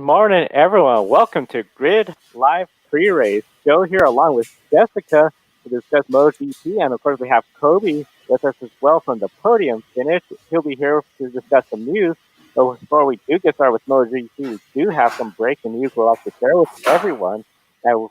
morning, everyone. Welcome to Grid Live Pre-Race. Joe here along with Jessica to discuss MotoGP. And of course, we have Kobe with us as well from the Podium Finish. He'll be here to discuss some news. But before we do get started with MotoGP, we do have some breaking news we'll have to share with everyone. And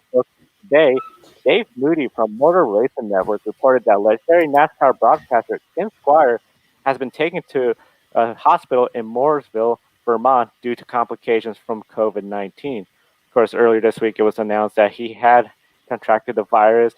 today, Dave Moody from Motor Racing Network reported that legendary NASCAR broadcaster Ken Squire has been taken to a hospital in Mooresville, Vermont, due to complications from COVID-19. Of course, earlier this week, it was announced that he had contracted the virus.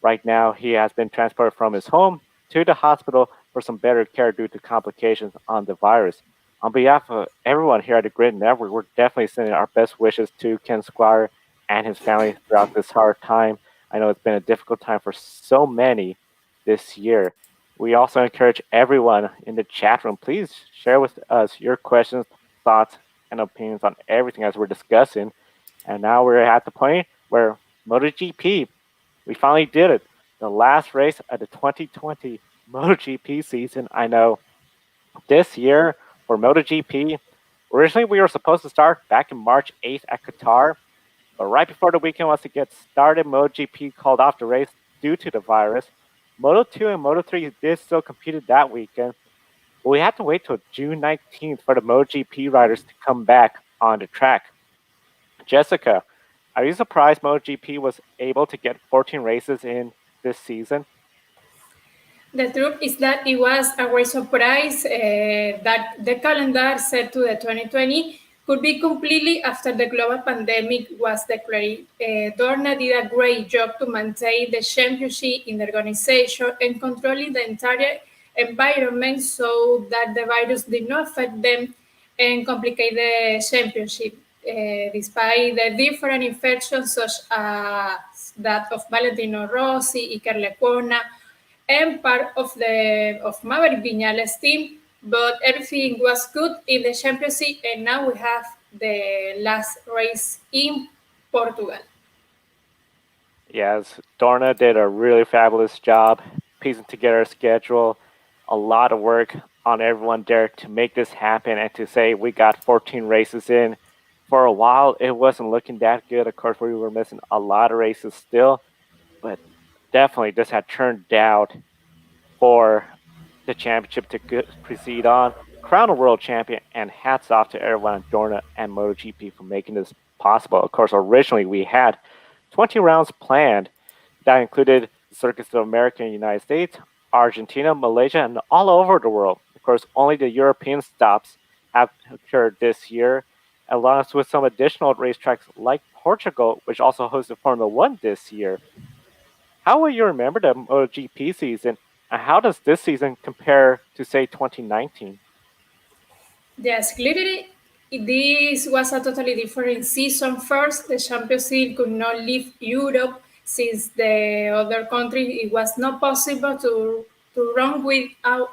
Right now, he has been transported from his home to the hospital for some better care due to complications on the virus. On behalf of everyone here at the Grid Network, we're definitely sending our best wishes to Ken Squire and his family throughout this hard time. I know it's been a difficult time for so many this year. We also encourage everyone in the chat room, please share with us your questions, thoughts, and opinions on everything as we're discussing. And now we're at the point where MotoGP, we finally did it. The last race of the 2020 MotoGP season. I know this year for MotoGP, originally we were supposed to start back in March 8th at Qatar, but right before the weekend was to get started, MotoGP called off the race due to the virus. Moto2 and Moto3 did still competed that weekend, but we had to wait till June 19th for the MotoGP riders to come back on the track. Jessica, are you surprised MotoGP was able to get 14 races in this season? The truth is that it was a great surprise that the calendar set to the 2020 could be completely after the global pandemic was declared. Dorna did a great job to maintain the championship in the organization and controlling the entire environment so that the virus did not affect them and complicate the championship. Despite the different infections such as that of Valentino Rossi, Iker Lecuona, and part of Maverick Viñales team, but everything was good in the championship, and now we have the last race in Portugal. Yes, Dorna did a really fabulous job piecing together a schedule, a lot of work on everyone there to make this happen and to say we got 14 races in. For a while, it wasn't looking that good. Of course, we were missing a lot of races still, but definitely this had turned out for the championship to proceed on. Crown a world champion, and hats off to everyone on Dorna and MotoGP for making this possible. Of course, originally we had 20 rounds planned. That included the circuits of America and United States, Argentina, Malaysia, and all over the world. Of course, only the European stops have occurred this year, along with some additional racetracks like Portugal, which also hosted Formula One this year. How will you remember the MotoGP season, and how does this season compare to, say, 2019? Yes, clearly this was a totally different season. First, the championship could not leave Europe since the other country it was not possible to run without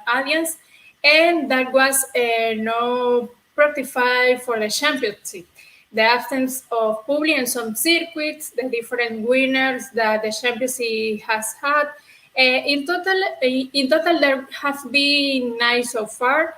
audience, and that was no rectified for the championship. The absence of public in some circuits, the different winners that the championship has had. In total, there have been 9 so far.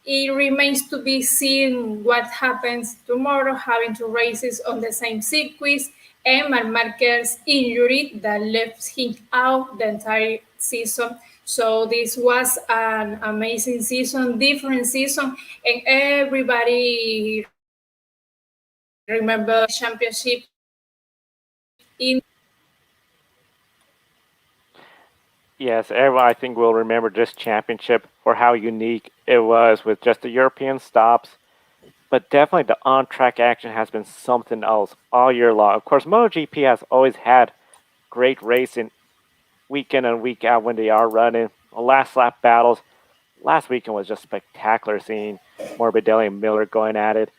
It remains to be seen what happens tomorrow, having 2 races on the same circuits, and Marc Marquez's injury that left him out the entire season. So this was an amazing season, different season, and everybody remember championship in. Yes, everyone I think will remember this championship for how unique it was with just the European stops. But definitely the on-track action has been something else all year long. Of course, MotoGP has always had great racing week in and week out when they are running. The last lap battles last weekend was just spectacular seeing Morbidelli and Miller going at it.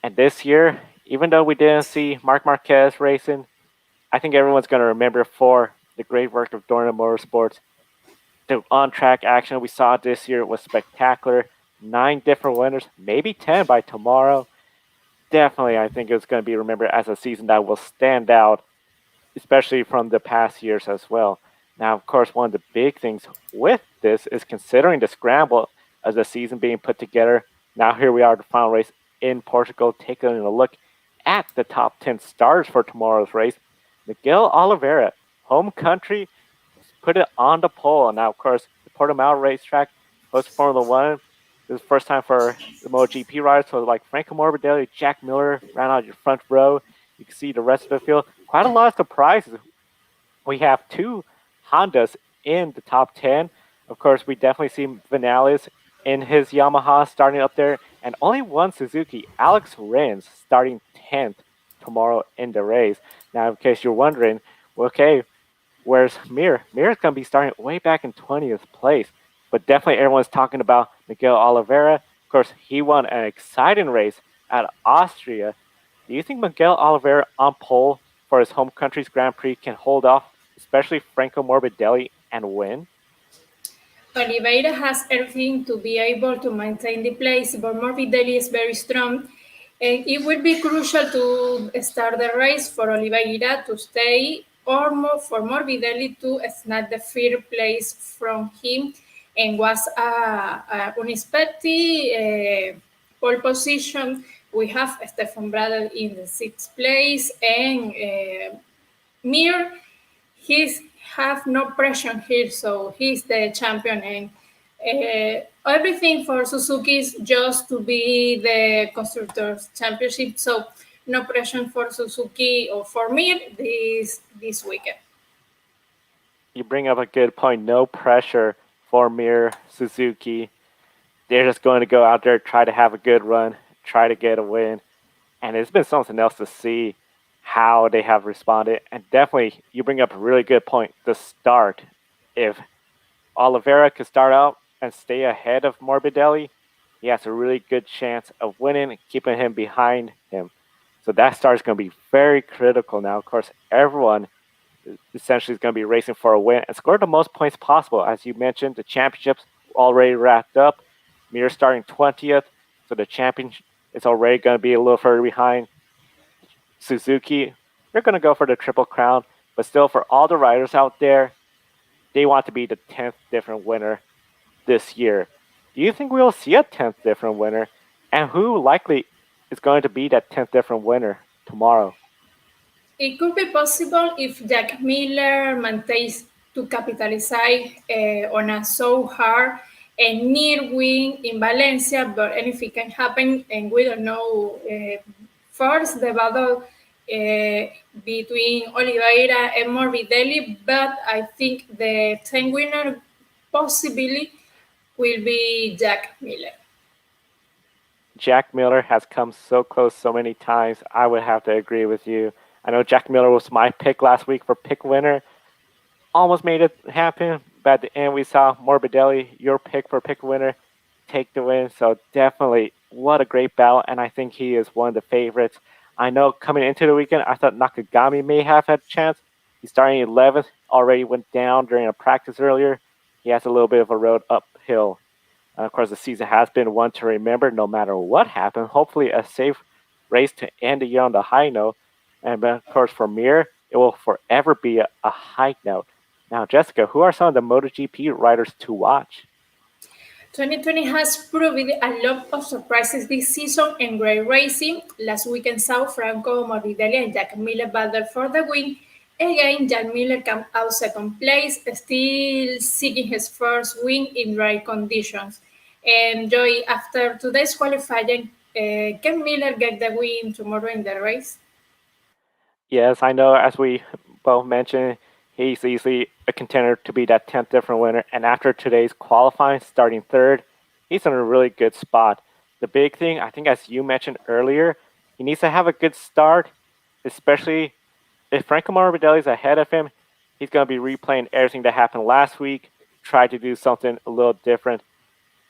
And this year, even though we didn't see Marc Marquez racing, I think everyone's going to remember for the great work of Dorna Motorsports. The on-track action we saw this year was spectacular. 9 different winners, maybe 10 by tomorrow. Definitely, I think it's going to be remembered as a season that will stand out, especially from the past years as well. Now, of course, one of the big things with this is considering the scramble of the season being put together. Now here we are, the final race in Portugal, taking a look at the top 10 stars for tomorrow's race. Miguel Olivera, home country, put it on the pole. Now, of course, the Portimao racetrack hosts Formula One. This is the first time for the MotoGP riders. So, like Franco Morbidelli, Jack Miller ran out your front row. You can see the rest of the field. Quite a lot of surprises. We have two Hondas in the top 10. Of course, we definitely see Vinales in his Yamaha starting up there, and only one Suzuki, Alex Rins, starting 10th tomorrow in the race. Now, in case you're wondering, well, okay, where's Mir? Mir's going to be starting way back in 20th place, but definitely everyone's talking about Miguel Oliveira. Of course, he won an exciting race at Austria. Do you think Miguel Oliveira on pole for his home country's Grand Prix can hold off, especially Franco Morbidelli, and win? Oliveira has everything to be able to maintain the place, but Morbidelli is very strong. And it will be crucial to start the race for Oliveira to stay or more for Morbidelli to snatch the third place from him, and was unexpected pole position. We have Stefan Bradl in the sixth place, and Mir, he's have no pressure here, so he's the champion, and everything for Suzuki is just to be the constructors championship. So no pressure for Suzuki or for Mir this weekend. You bring up a good point. No pressure for Mir Suzuki. They're just going to go out there, try to have a good run, try to get a win. And it's been something else to see how they have responded. And definitely, you bring up a really good point. The start. If Oliveira could start out and stay ahead of Morbidelli, he has a really good chance of winning, keeping him behind him. So that start is going to be very critical now. Of course, everyone essentially is going to be racing for a win and score the most points possible. As you mentioned, the championships already wrapped up. Mir starting 20th, so the champion is already going to be a little further behind. Suzuki, they're going to go for the Triple Crown, but still, for all the riders out there, they want to be the 10th different winner this year. Do you think we'll see a 10th different winner? And who likely is going to be that 10th different winner tomorrow? It could be possible if Jack Miller maintains to capitalize on a so hard and near win in Valencia, but anything can happen, and we don't know. First, the battle between Oliveira and Morbidelli, but I think the 10 winner possibly will be Jack Miller. Jack Miller has come so close so many times. I would have to agree with you. I know Jack Miller was my pick last week for pick winner. Almost made it happen, but at the end we saw Morbidelli, your pick for pick winner, take the win. So definitely, what a great battle, and I think he is one of the favorites. I know coming into the weekend, I thought Nakagami may have had a chance. He's starting 11th, already went down during a practice earlier. He has a little bit of a road uphill. Of course, the season has been one to remember no matter what happened. Hopefully, a safe race to end the year on the high note. And of course, for Mir, it will forever be a high note. Now, Jessica, who are some of the MotoGP riders to watch? 2020 has provided a lot of surprises this season in great racing. Last weekend saw Franco Morbidelli and Jack Miller battle for the win. Again, Jack Miller came out second place, still seeking his first win in dry conditions. And Joy, after today's qualifying, can Miller get the win tomorrow in the race? Yes, I know, as we both mentioned, he's easily a contender to be that 10th different winner. And after today's qualifying, starting third, he's in a really good spot. The big thing, I think, as you mentioned earlier, he needs to have a good start, especially if Franco Morbidelli is ahead of him. He's going to be replaying everything that happened last week, try to do something a little different.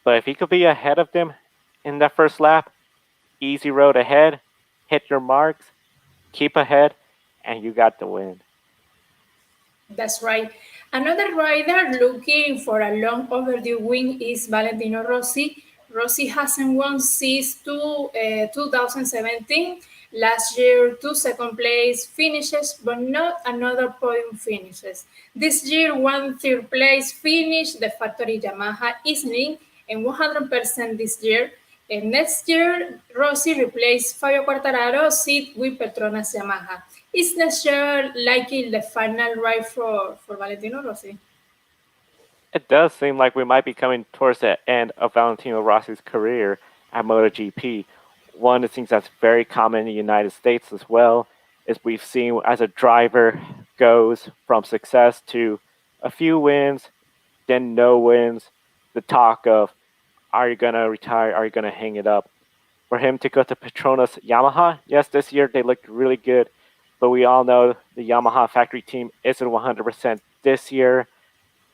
But if he could be ahead of them in that first lap, easy road ahead, hit your marks, keep ahead, and you got the win. That's right. Another rider looking for a long overdue win is Valentino Rossi. Rossi hasn't won since 2017. Last year, two second place finishes, but not another podium finishes. This year, one third place finish. The factory Yamaha is in and 100% this year. And next year, Rossi replaced Fabio Quartararo's seat with Petronas Yamaha. Is next year likely the final ride for Valentino Rossi? It does seem like we might be coming towards the end of Valentino Rossi's career at MotoGP. One of the things that's very common in the United States as well is we've seen as a driver goes from success to a few wins, then no wins, the talk of are you going to retire? Are you going to hang it up? For him to go to Petronas Yamaha, yes, this year they looked really good, but we all know the Yamaha factory team isn't 100% this year.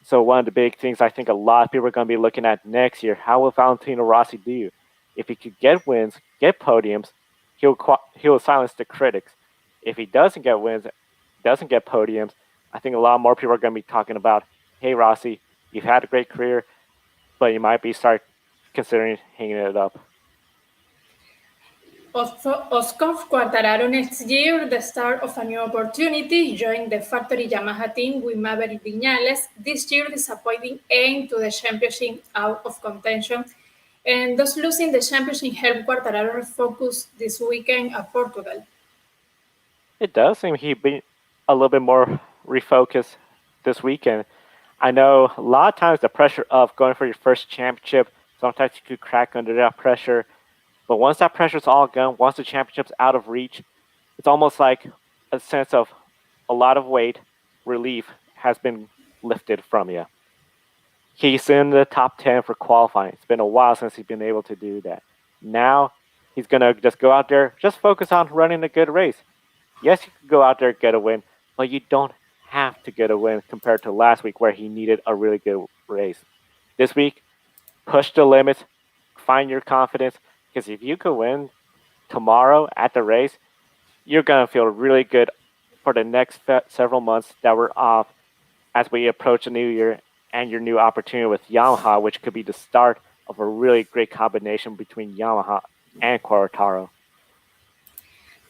So one of the big things I think a lot of people are going to be looking at next year, how will Valentino Rossi do? If he could get wins, get podiums, he'll silence the critics. If he doesn't get wins, doesn't get podiums, I think a lot more people are going to be talking about, hey Rossi, you've had a great career, but you might be start considering hanging it up. Oscar Quartararo next year, the start of a new opportunity, joined the factory Yamaha team with Maverick Viñales. This year, disappointing end to the championship out of contention. And thus losing the championship helped Quartararo refocus this weekend at Portugal. It does seem he'd be a little bit more refocused this weekend. I know a lot of times the pressure of going for your first championship, sometimes you could crack under that pressure. But once that pressure's all gone, once the championship's out of reach, it's almost like a sense of a lot of weight, relief has been lifted from you. He's in the top 10 for qualifying. It's been a while since he's been able to do that. Now he's going to just go out there, just focus on running a good race. Yes, you can go out there and get a win, but you don't have to get a win compared to last week where he needed a really good race. This week, push the limits, find your confidence, because if you could win tomorrow at the race, you're going to feel really good for the next several months that we're off as we approach the new year and your new opportunity with Yamaha, which could be the start of a really great combination between Yamaha and Quartaro.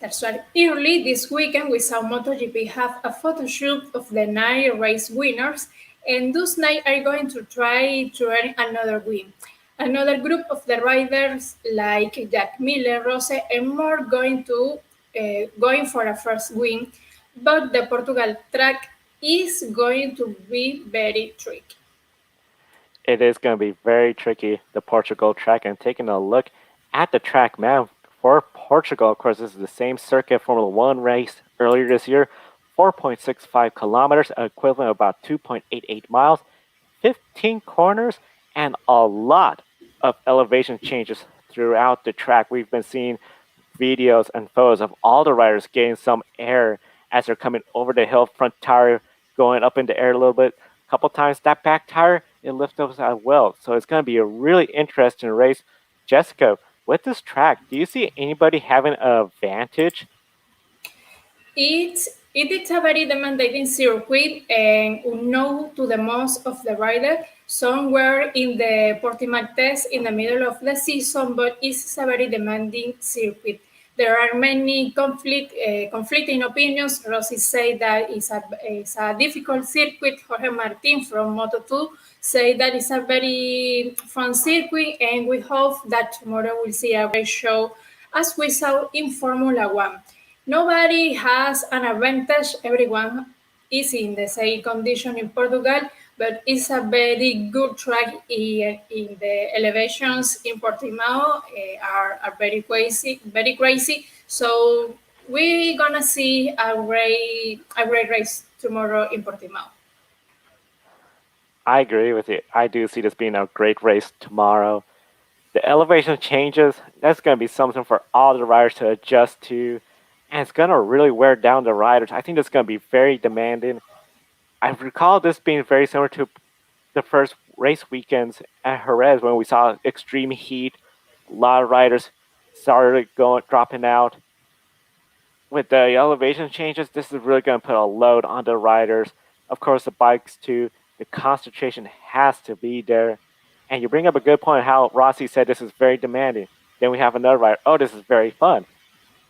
That's right. Early this weekend, we saw MotoGP have a photo shoot of the 9 race winners, and those 9 are going to try to earn another win. Another group of the riders, like Jack Miller, Rose, and more, going for a first win, but the Portugal track is going to be very tricky. It is going to be very tricky, the Portugal track, and taking a look at the track, man, for Portugal, of course, this is the same circuit Formula One race earlier this year, 4.65 kilometers, equivalent of about 2.88 miles, 15 corners, and a lot of elevation changes throughout the track. We've been seeing videos and photos of all the riders getting some air as they're coming over the hill, front tire going up in the air a little bit. A couple times that back tire, it lifts up as well. So it's going to be a really interesting race. Jessica, with this track, do you see anybody having an advantage? It is a very demanding circuit and unknown to the most of the riders. Some were in the Portimao test in the middle of the season, but it's a very demanding circuit. There are many conflicting opinions. Rossi say that it's a difficult circuit. Jorge Martin from Moto2 say that it's a very fun circuit, and we hope that tomorrow we'll see a great show as we saw in Formula One. Nobody has an advantage. Everyone is in the same condition in Portugal, but it's a very good track in the elevations in Portimao are very crazy, very crazy. So we're gonna see a great race tomorrow in Portimao. I agree with you. I do see this being a great race tomorrow. The elevation changes, that's going to be something for all the riders to adjust to. And it's going to really wear down the riders. I think that's going to be very demanding. I recall this being very similar to the first race weekends at Jerez when we saw extreme heat. A lot of riders started dropping out. With the elevation changes, this is really going to put a load on the riders. Of course, the bikes too. The concentration has to be there. And you bring up a good point how Rossi said this is very demanding. Then we have another rider. Oh, this is very fun.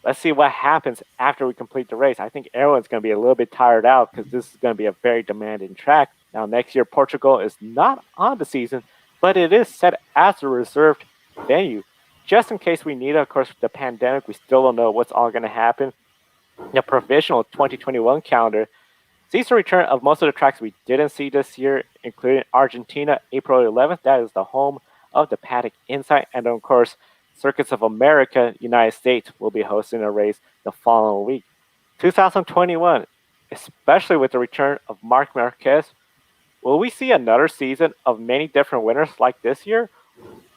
Let's see what happens after we complete the race. I think everyone's going to be a little bit tired out because this is going to be a very demanding track. Now, next year, Portugal is not on the season, but it is set as a reserved venue. just in case we need it. Of course, with the pandemic, we still don't know what's all going to happen. The provisional 2021 calendar sees the return of most of the tracks we didn't see this year, including Argentina, April 11th. That is the home of the Paddock Insight. And of course, Circuits of America, United States, will be hosting a race the following week. 2021, especially with the return of Marc Marquez, will we see another season of many different winners like this year?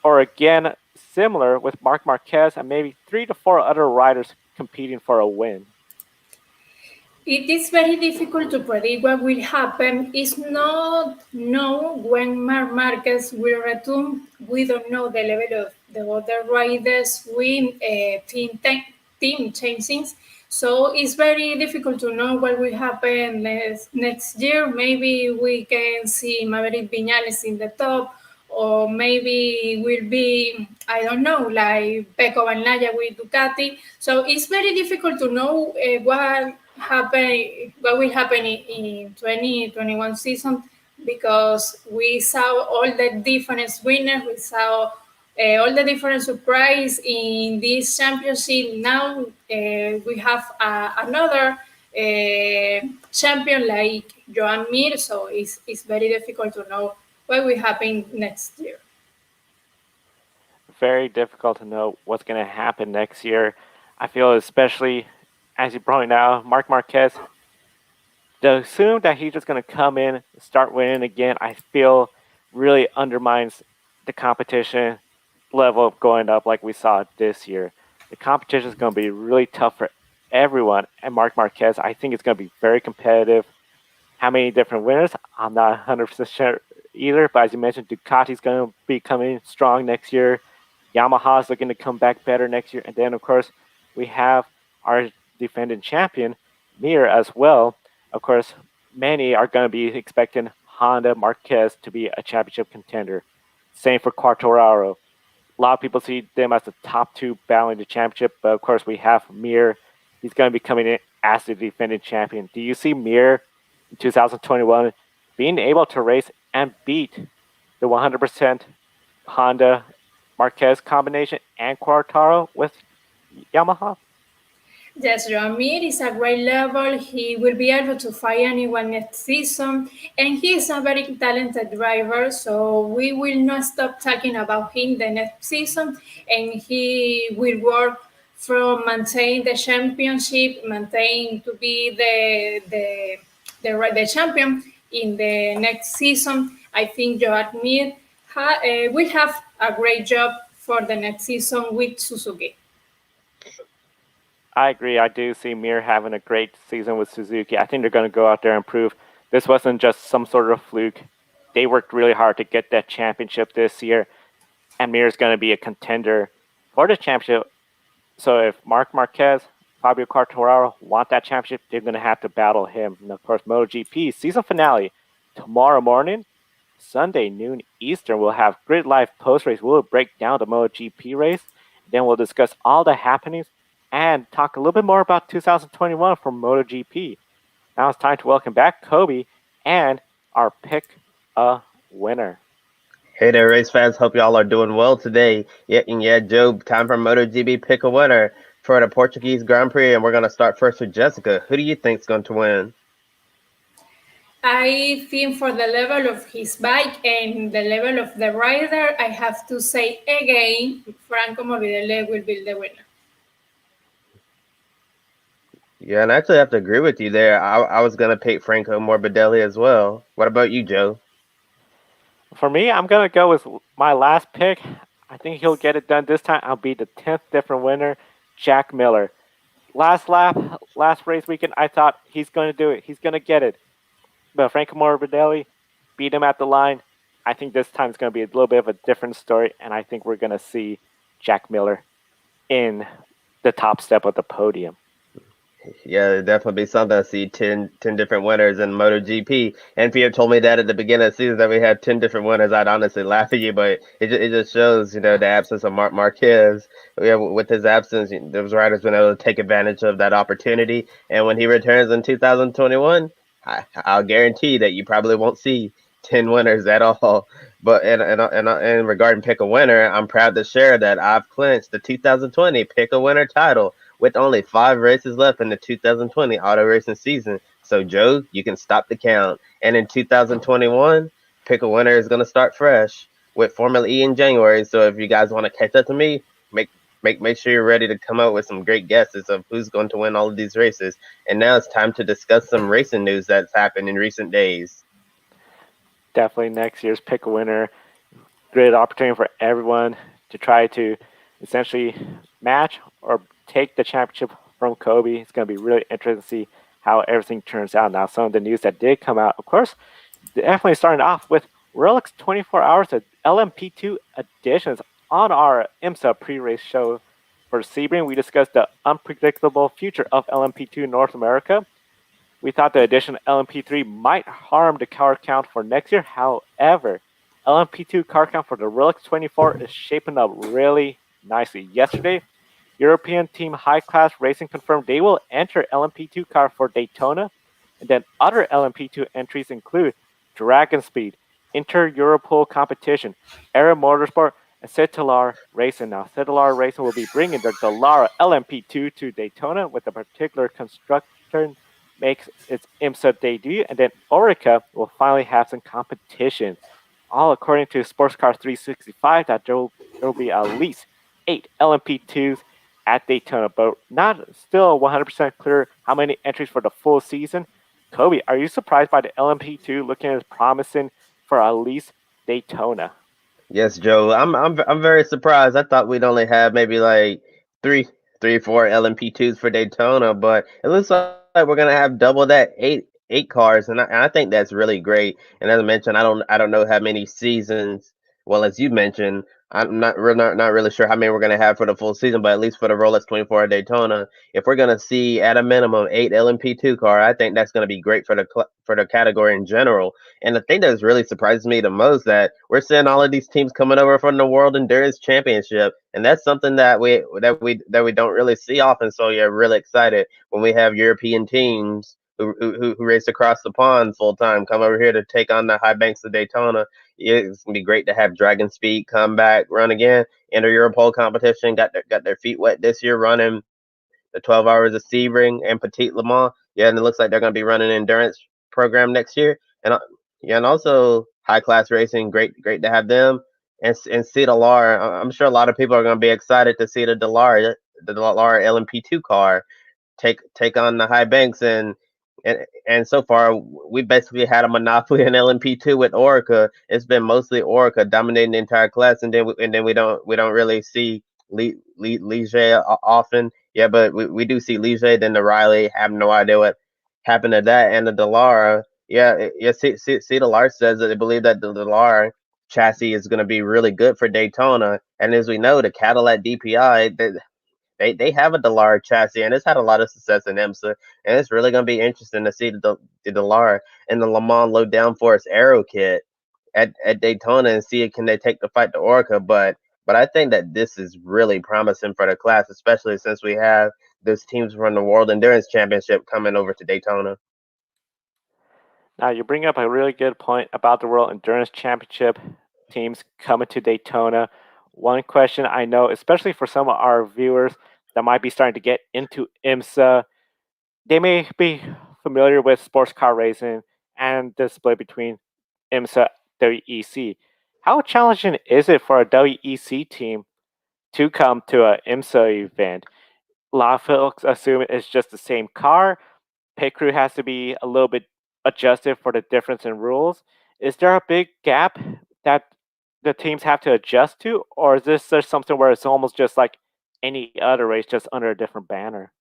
Or again, similar with Marc Marquez and maybe 3 to 4 other riders competing for a win? It is very difficult to predict what will happen. It's not known when Marc Marquez will return. We don't know the level of the other riders with team changings. So it's very difficult to know what will happen next year. Maybe we can see Maverick Viñales in the top, or maybe will be, I don't know, like Pecco Bagnaia with Ducati. So it's very difficult to know what will happen in 2021 season, because we saw all the different winners, we saw all the different surprise in this championship. Now we have another champion like Joan Mir, so it's very difficult to know what will happen next year. Very difficult to know what's going to happen next year. I feel, especially as you pointed out, Marc Marquez, to assume that he's just going to come in, start winning again, I feel really undermines the competition level going up like we saw this year. The competition is going to be really tough for everyone. And Marc Marquez, I think it's going to be very competitive. How many different winners? I'm not 100% sure either. But as you mentioned, Ducati's going to be coming strong next year. Yamaha's looking to come back better next year. And then, of course, we have our defending champion, Mir, as well. Of course, many are going to be expecting Honda Marquez to be a championship contender. Same for Quartararo. A lot of people see them as the top two battling the championship, but of course we have Mir. He's going to be coming in as the defending champion. Do you see Mir in 2021 being able to race and beat the 100% Honda Marquez combination and Quartararo with Yamaha? Yes, Joan Mir is a great level. He will be able to fight anyone next season, and he is a very talented driver. So we will not stop talking about him the next season, and he will work from maintain the championship, maintain to be the champion in the next season. I think Joan Mir will have a great job for the next season with Suzuki. I agree. I do see Mir having a great season with Suzuki. I think they're going to go out there and prove this wasn't just some sort of fluke. They worked really hard to get that championship this year, and Mir is going to be a contender for the championship. So if Marc Marquez, Fabio Quartararo want that championship, they're going to have to battle him. And of course, MotoGP season finale tomorrow morning, Sunday noon Eastern. We'll have Grid Live post race. We'll break down the MotoGP race. Then we'll discuss all the happenings and talk a little bit more about 2021 for MotoGP. Now it's time to welcome back Kobe and our pick a winner. Hey there, race fans. Hope y'all are doing well today. Yeah, Joe, time for MotoGP pick a winner for the Portuguese Grand Prix, and we're going to start first with Jessica. Who do you think's going to win? I think for the level of his bike and the level of the rider, I have to say again, Franco Morbidelli will be the winner. Yeah, and I actually have to agree with you there. I was going to pick Franco Morbidelli as well. What about you, Joe? For me, I'm going to go with my last pick. I think he'll get it done this time. I'll be the 10th different winner, Jack Miller. Last lap, last race weekend, I thought he's going to do it. He's going to get it. But Franco Morbidelli beat him at the line. I think this time it's going to be a little bit of a different story, and I think we're going to see Jack Miller in the top step of the podium. Yeah, it'd definitely be something to see 10 different winners in MotoGP. And if you had told me that at the beginning of the season that we had 10 different winners, I'd honestly laugh at you. But it just shows, the absence of Marquez. With his absence, those riders been able to take advantage of that opportunity. And when he returns in 2021, I'll guarantee that you probably won't see 10 winners at all. But and regarding pick a winner, I'm proud to share that I've clinched the 2020 pick a winner title with only 5 races left in the 2020 auto racing season. So Joe, you can stop the count. And in 2021, pick a winner is going to start fresh with Formula E in January. So if you guys want to catch up to me, make sure you're ready to come up with some great guesses of who's going to win all of these races. And now it's time to discuss some racing news that's happened in recent days. Definitely next year's pick a winner. Great opportunity for everyone to try to essentially match or take the championship from Kobe. It's going to be really interesting to see how everything turns out. Now, some of the news that did come out, of course, definitely starting off with Rolex 24 Hours of LMP2 editions on our IMSA pre-race show for Sebring. We discussed the unpredictable future of LMP2 North America. We thought the addition of LMP3 might harm the car count for next year. However, LMP2 car count for the Rolex 24 is shaping up really nicely. Yesterday, European team High Class Racing confirmed they will enter LMP2 car for Daytona. And then other LMP2 entries include Dragon Speed, Inter Europol Competition, Era Motorsport, and Citalar Racing. Now, Citalar Racing will be bringing the Dallara LMP2 to Daytona with a particular construction makes its IMSA debut, and then Orica will finally have some competition. All according to Sports Car 365, that there will be at least 8 LMP2s at Daytona, but not still 100% clear how many entries for the full season. Kobe, are you surprised by the LMP2 looking as promising for at least Daytona? Yes, Joe. I'm very surprised. I thought we'd only have maybe like three, 4 LMP2s for Daytona, but it looks like we're gonna have double that, eight cars, and I think that's really great. And as I mentioned, I don't know how many seasons. Well, as you mentioned, I'm not really sure how many we're gonna have for the full season, but at least for the Rolex 24 at Daytona, if we're gonna see at a minimum 8 LMP2 car, I think that's gonna be great for for the category in general. And the thing that really surprises me the most that we're seeing all of these teams coming over from the World Endurance Championship, and that's something that we don't really see often. So yeah, really excited when we have European teams who race across the pond full time come over here to take on the high banks of Daytona. Yeah, it's gonna be great to have Dragon Speed come back, run again, enter Europole competition. Got their feet wet this year running the 12 hours of Sebring and Petit Le Mans. Yeah, and it looks like they're going to be running an endurance program next year. And yeah, and also high class racing. Great to have them. And see Delar. I'm sure a lot of people are going to be excited to see the Delar LMP2 car take on the high banks and so far we basically had a monopoly in LMP2 with Orica. It's been mostly Orica dominating the entire class, and then we don't really see Ligier often. Yeah, but we do see Ligier. Then the Riley, have no idea what happened to that, and the Delara. Yeah. See, Delar says that they believe that the Delara chassis is going to be really good for Daytona, and as we know, the Cadillac DPI they have a Delara chassis, and it's had a lot of success in IMSA, and it's really going to be interesting to see the Delara and the Le Mans low downforce aero kit at Daytona and see can they take the fight to Orca. But I think that this is really promising for the class, especially since we have those teams from the World Endurance Championship coming over to Daytona. Now, you bring up a really good point about the World Endurance Championship teams coming to Daytona. One question I know, especially for some of our viewers that might be starting to get into IMSA, they may be familiar with sports car racing and the split between IMSA WEC. How challenging is it for a WEC team to come to an IMSA event? A lot of folks assume it's just the same car. Pit crew has to be a little bit adjusted for the difference in rules. Is there a big gap that the teams have to adjust to, or is this just something where it's almost just like any other race, just under a different banner?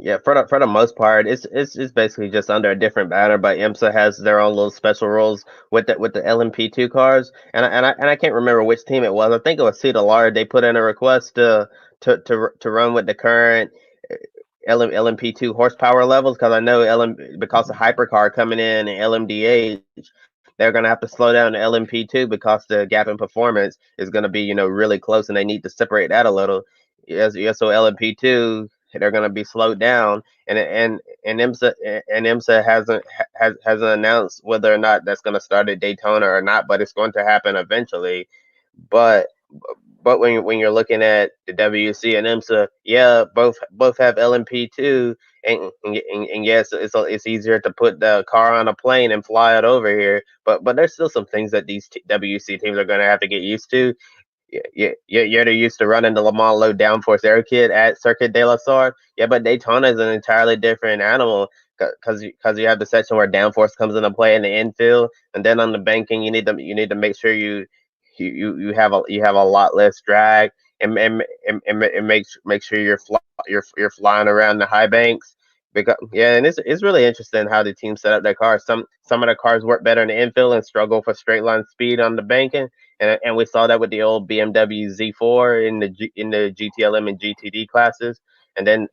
Yeah, for the most part, it's basically just under a different banner. But IMSA has their own little special rules with the LMP2 cars, and I can't remember which team it was. I think it was Cedar Lard. They put in a request to run with the current LMP2 horsepower levels because I know because of hypercar coming in and LMDH, they're gonna have to slow down the LMP2 because the gap in performance is gonna be really close, and they need to separate that a little. Yes, so LMP2 they're going to be slowed down, and IMSA hasn't announced whether or not that's going to start at Daytona or not, but it's going to happen eventually. But when you're looking at the WC and IMSA, yeah, both have LMP two, and yes, it's easier to put the car on a plane and fly it over here. But there's still some things that these WC teams are going to have to get used to. They're used to running the Le Mans low downforce air kit at Circuit de la Sarthe. Yeah, but Daytona is an entirely different animal because you have the section where downforce comes into play in the infield, and then on the banking you need to make sure you have a lot less drag, and make sure you're flying around the high banks. Because yeah, and it's really interesting how the team set up their cars. Some of the cars work better in the infield and struggle for straight line speed on the banking, and we saw that with the old BMW Z4 in the GTLM and GTD classes, and then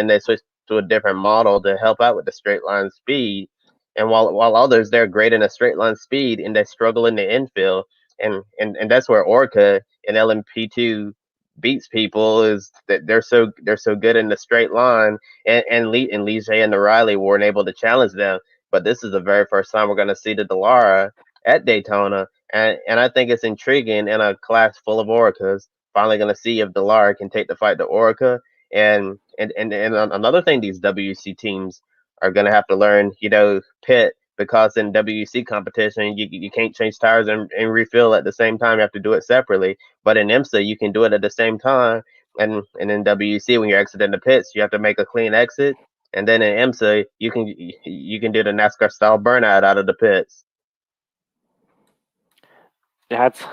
they switched to a different model to help out with the straight line speed. And while others they're great in a straight line speed and they struggle in the infield, and that's where Orca and LMP2 beats people, is that they're so good in the straight line, and Ligier and the Riley weren't able to challenge them. But this is the very first time we're going to see the Dallara at Daytona, and I think it's intriguing in a class full of Orcas. Finally, going to see if Dallara can take the fight to Orca, and another thing these WC teams are going to have to learn, pit, because in WC competition you can't change tires and refill at the same time. You have to do it separately. But in IMSA you can do it at the same time, and in WC when you're exiting the pits you have to make a clean exit, and then in IMSA you can do the NASCAR style burnout out of the pits. That's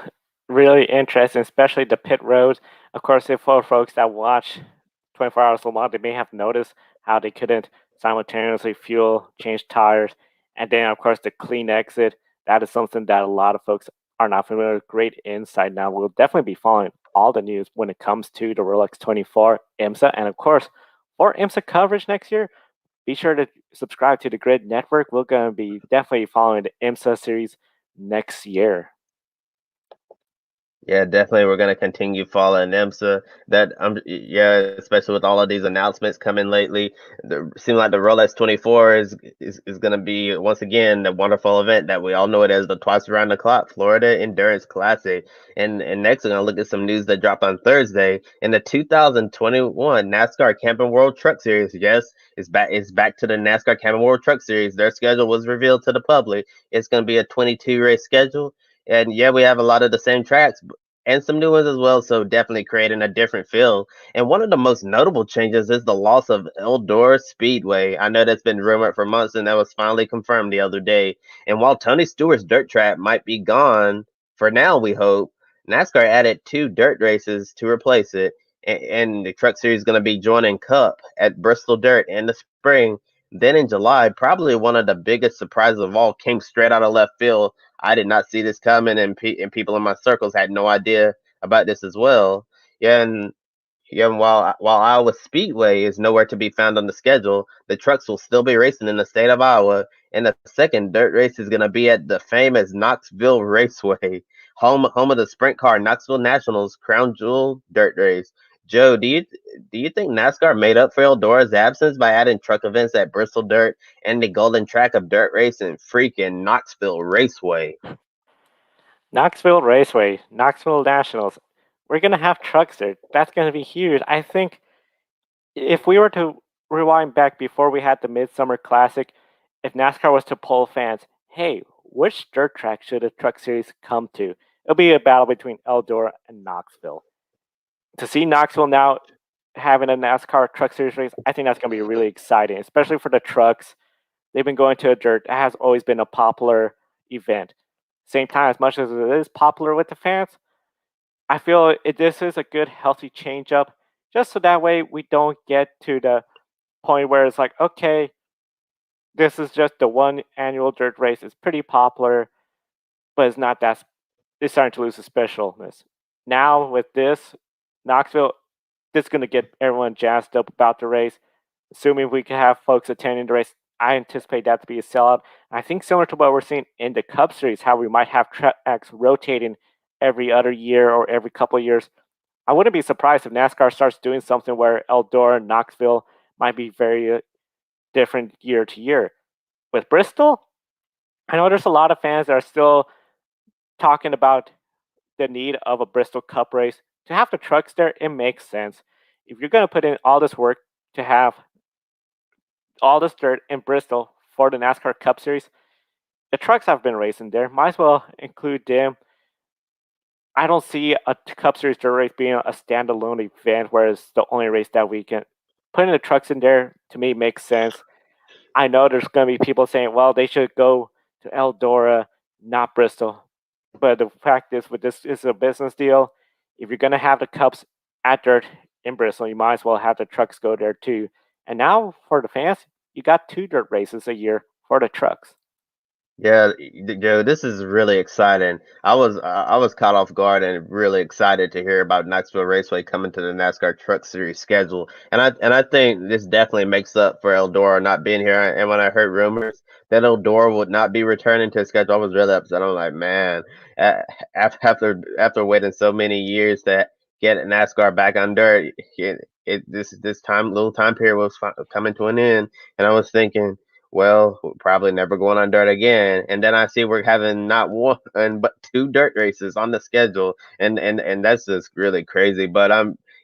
really interesting, especially the pit roads. Of course, if for folks that watch 24 Hours Le Mans, they may have noticed how they couldn't simultaneously fuel, change tires, and then, of course, the clean exit. That is something that a lot of folks are not familiar with. Great insight. Now, we'll definitely be following all the news when it comes to the Rolex 24 IMSA. And, of course, for IMSA coverage next year, be sure to subscribe to the Grid Network. We're going to be definitely following the IMSA series next year. Yeah, definitely. We're gonna continue following IMSA. Yeah, especially with all of these announcements coming lately. Seem like the Rolex 24 is gonna be once again the wonderful event that we all know it as the twice around the clock Florida Endurance Classic. And next we're gonna look at some news that dropped on Thursday in the 2021 NASCAR Camping World Truck Series. Yes, it's back. It's back to the NASCAR Camping World Truck Series. Their schedule was revealed to the public. It's gonna be a 22 race schedule. And yeah, we have a lot of the same tracks and some new ones as well, so definitely creating a different feel. And one of the most notable changes is the loss of Eldora Speedway. I know that's been rumored for months, and that was finally confirmed the other day. And while Tony Stewart's dirt track might be gone for now, we hope, NASCAR added 2 dirt races to replace it, and the Truck Series is going to be joining Cup at Bristol Dirt in the spring. Then in July, probably one of the biggest surprises of all came straight out of left field. I did not see this coming, and people in my circles had no idea about this as well. Yeah, and while Iowa Speedway is nowhere to be found on the schedule, the trucks will still be racing in the state of Iowa, and the second dirt race is going to be at the famous Knoxville Raceway, home of the sprint car Knoxville Nationals Crown Jewel Dirt Race. Joe, do you think NASCAR made up for Eldora's absence by adding truck events at Bristol Dirt and the golden track of dirt racing, freaking Knoxville Raceway? Knoxville Raceway, Knoxville Nationals. We're going to have trucks there. That's going to be huge. I think if we were to rewind back before we had the Midsummer Classic, if NASCAR was to poll fans, hey, which dirt track should a truck series come to? It'll be a battle between Eldora and Knoxville. To see Knoxville now having a NASCAR truck series race, I think that's going to be really exciting, especially for the trucks. They've been going to a dirt. That has always been a popular event. Same time, as much as it is popular with the fans, I feel this is a good, healthy change up, just so that way we don't get to the point where it's like, okay, this is just the one annual dirt race. It's pretty popular, but it's not that. It's starting to lose its specialness. Now with this, Knoxville, this is going to get everyone jazzed up about the race. Assuming we can have folks attending the race, I anticipate that to be a sellout. I think similar to what we're seeing in the Cup Series, how we might have tracks rotating every other year or every couple of years. I wouldn't be surprised if NASCAR starts doing something where Eldora and Knoxville might be very different year to year. With Bristol, I know there's a lot of fans that are still talking about the need of a Bristol Cup race. To have the trucks there, it makes sense. If you're going to put in all this work to have all this dirt in Bristol for the NASCAR Cup Series, the trucks have been racing there. Might as well include them. I don't see a Cup Series dirt race being a standalone event where it's the only race that weekend. Putting the trucks in there to me makes sense. I know there's going to be people saying, well, they should go to Eldora, not Bristol. But the fact is, with this is a business deal. If you're going to have the cups at dirt in Bristol, you might as well have the trucks go there too. And now for the fans, you got 2 dirt races a year for the trucks. Yeah, Joe, this is really exciting. I was caught off guard and really excited to hear about Knoxville Raceway coming to the NASCAR Truck Series schedule. And I think this definitely makes up for Eldora not being here. And when I heard rumors that Eldora would not be returning to the schedule, I was really upset. I'm like, man, after waiting so many years to get NASCAR back on dirt, this little time period was coming to an end, and I was thinking, well, we're probably never going on dirt again. And then I see we're having not one but 2 dirt races on the schedule, and that's just really crazy. But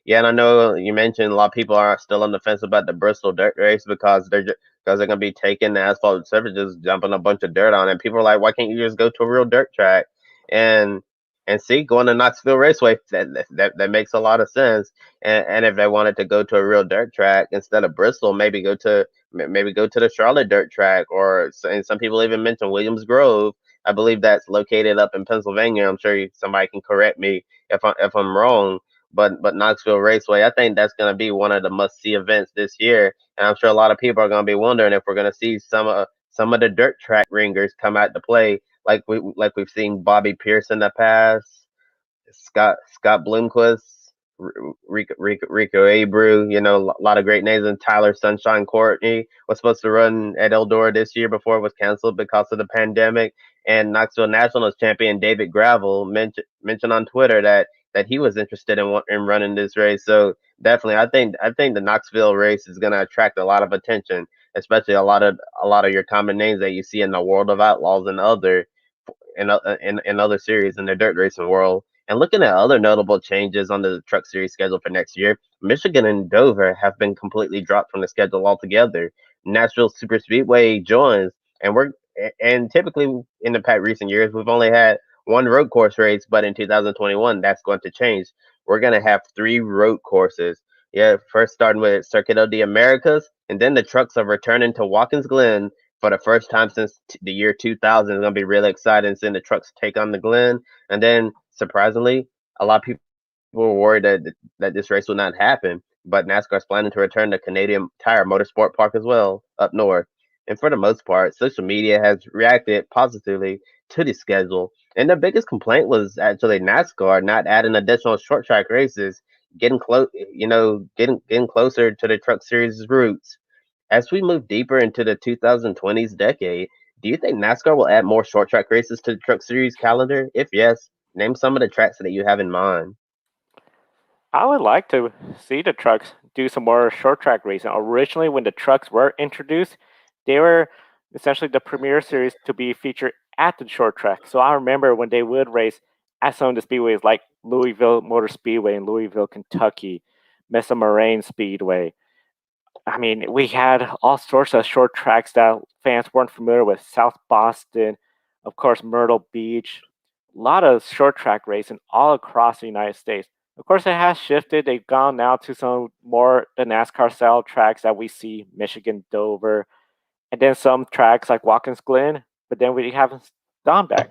yeah, and I know you mentioned a lot of people are still on the fence about the Bristol dirt race because they're gonna be taking the asphalt surface, just dumping a bunch of dirt on it. People are like, why can't you just go to a real dirt track? And see, going to Knoxville Raceway, that makes a lot of sense. And if they wanted to go to a real dirt track instead of Bristol, maybe go to the Charlotte dirt track, and some people even mention Williams Grove. I believe that's located up in Pennsylvania. I'm sure somebody can correct me if I'm wrong. But Knoxville Raceway, I think that's going to be one of the must see events this year, and I'm sure a lot of people are going to be wondering if we're going to see some of the dirt track ringers come out to play, like we've seen Bobby Pierce in the past, Scott Bloomquist, Rico Abreu, a lot of great names. And Tyler Sunshine Courtney was supposed to run at Eldora this year before it was canceled because of the pandemic. And Knoxville Nationals champion David Gravel mentioned on Twitter that he was interested in running this race. So definitely, I think the Knoxville race is going to attract a lot of attention, especially a lot of your common names that you see in the World of Outlaws and in other series in the dirt racing world. And looking at other notable changes on the Truck Series schedule for next year, Michigan and Dover have been completely dropped from the schedule altogether. Nashville Super Speedway joins, and typically in the past recent years we've only had one road course race, but in 2021 that's going to change. We're going to have 3 road courses. Yeah, first starting with Circuit of the Americas, and then the trucks are returning to Watkins Glen for the first time since the year 2000. It's going to be really exciting seeing the trucks take on the Glen. And then, surprisingly, a lot of people were worried that this race would not happen, but NASCAR's planning to return to Canadian Tire Motorsport Park as well, up north. And for the most part, social media has reacted positively to the schedule. And the biggest complaint was actually NASCAR not adding additional short track races, getting closer to the Truck Series' roots. As we move deeper into the 2020s decade, do you think NASCAR will add more short track races to the Truck Series calendar? If yes, name some of the tracks that you have in mind. I would like to see the trucks do some more short track racing. Originally, when the trucks were introduced, they were essentially the premier series to be featured at the short track. So I remember when they would race at some of the speedways like Louisville Motor Speedway in Louisville, Kentucky, Mesa Moraine Speedway. I mean, we had all sorts of short tracks that fans weren't familiar with. South Boston, of course, Myrtle Beach. A lot of short track racing all across the United States. Of course, it has shifted. They've gone now to some more the NASCAR style tracks that we see, Michigan, Dover, and then some tracks like Watkins Glen. But then we haven't gone back.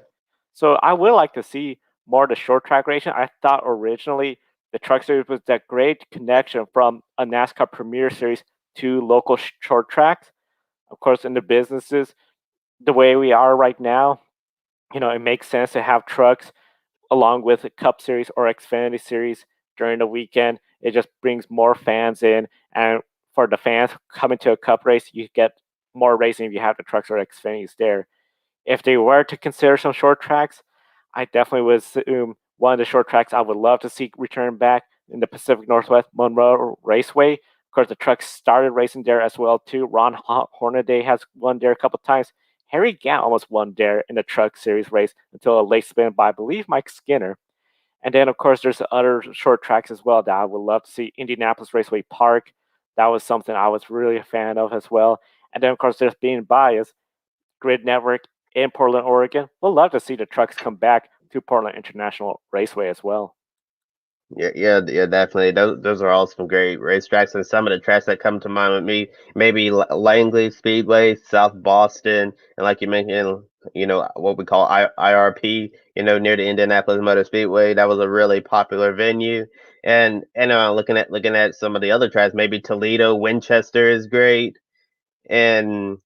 So I would like to see more of the short track racing. I thought originally the Truck Series was that great connection from a NASCAR Premier Series to local short tracks. Of course, in the businesses, the way we are right now, it makes sense to have trucks along with a Cup Series or Xfinity Series during the weekend. It just brings more fans in, and for the fans coming to a Cup race, you get more racing if you have the trucks or Xfinities there. If they were to consider some short tracks, I definitely would assume one of the short tracks I would love to see return back in the Pacific Northwest Monroe Raceway. Of course, the trucks started racing there as well too. Ron Hornaday has won there a couple times. Harry Gant almost won there in the Truck Series race until a late spin by, I believe, Mike Skinner. And then, of course, there's other short tracks as well that I would love to see. Indianapolis Raceway Park, that was something I was really a fan of as well. And then, of course, there's being biased, Grid Network in Portland, Oregon. We'll love to see the trucks come back to Portland International Raceway as well. Yeah, definitely. Those are all some great racetracks, and some of the tracks that come to mind with me, maybe Langley Speedway, South Boston, and like you mentioned, what we call IRP, near the Indianapolis Motor Speedway. That was a really popular venue, and looking at some of the other tracks, maybe Toledo, Winchester is great, and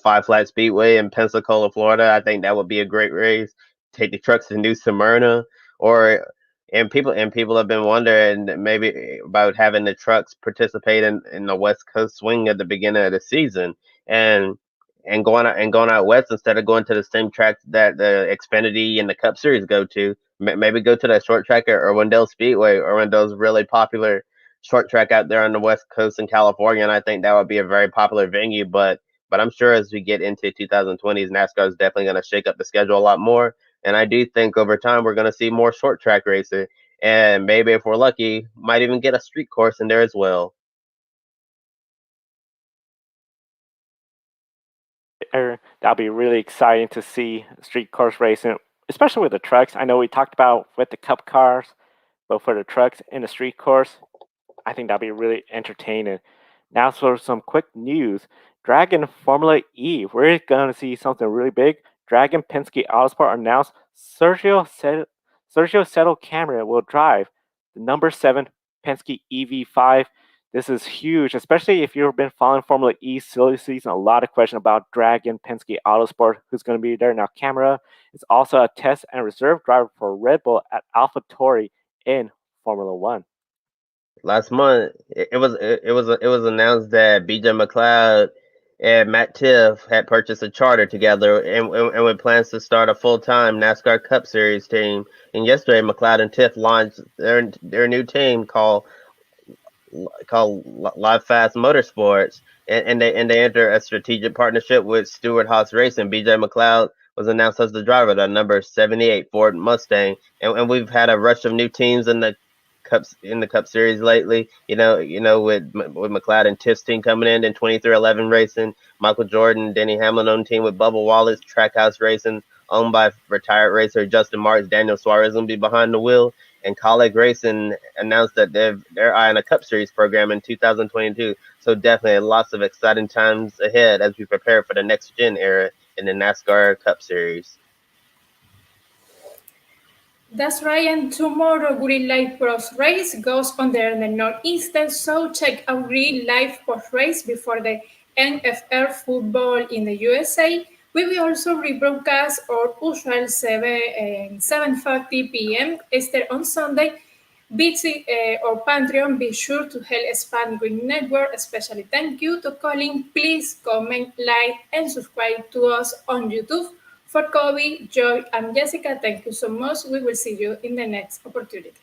Five Flat Speedway in Pensacola, Florida. I think that would be a great race. Take the trucks to New Smyrna, or and people have been wondering maybe about having the trucks participate in the West Coast swing at the beginning of the season, and and going out west instead of going to the same track that the Xfinity and the Cup Series go to. Maybe go to that short track at Irwindale Speedway, or Irwindale's really popular short track out there on the West Coast in California, and I think that would be a very popular venue. But I'm sure as we get into 2020s, NASCAR is definitely going to shake up the schedule a lot more. And I do think over time we're going to see more short track racing, and maybe if we're lucky, might even get a street course in there as well. That'll be really exciting to see street course racing, especially with the trucks. I know we talked about with the Cup cars, but for the trucks in the street course, I think that'll be really entertaining. Now, for some quick news, Dragon Formula E. We're going to see something really big. Dragon Penske Autosport announced Sergio Settle Cameron will drive the number 7 Penske EV5. This is huge, especially if you've been following Formula E silly season. A lot of question about Dragon Penske Autosport, who's going to be there. Now, Camera is also a test and reserve driver for Red Bull at AlphaTauri in Formula One. Last month, it was announced that BJ McLeod and Matt Tiff had purchased a charter together, and with plans to start a full-time NASCAR Cup Series team. And yesterday, McLeod and Tiff launched their new team called Live Fast Motorsports, and they enter a strategic partnership with Stewart Haas Racing. BJ McLeod was announced as the driver, the number 78 Ford Mustang, and we've had a rush of new teams in the Cup Series lately. With McLeod and Tiff's team coming in 2311 Racing, Michael Jordan, Denny Hamlin on team with Bubba Wallace, Trackhouse Racing, owned by retired racer Justin Marks. Daniel Suarez will be behind the wheel, and Colleague Racing announced that they're eyeing a Cup Series program in 2022. So definitely lots of exciting times ahead as we prepare for the next gen era in the NASCAR Cup Series. That's right, and tomorrow Green Life Pros race goes on there in the Northeastern, so check out Green Life Pros race before the NFL football in the USA. We will also rebroadcast our usual 7:30 p.m. Eastern on Sunday. Visit our Patreon. Be sure to help expand Green Network. Especially thank you to Colin. Please comment, like, and subscribe to us on YouTube. For Kobe, Joy, and Jessica, thank you so much. We will see you in the next opportunity.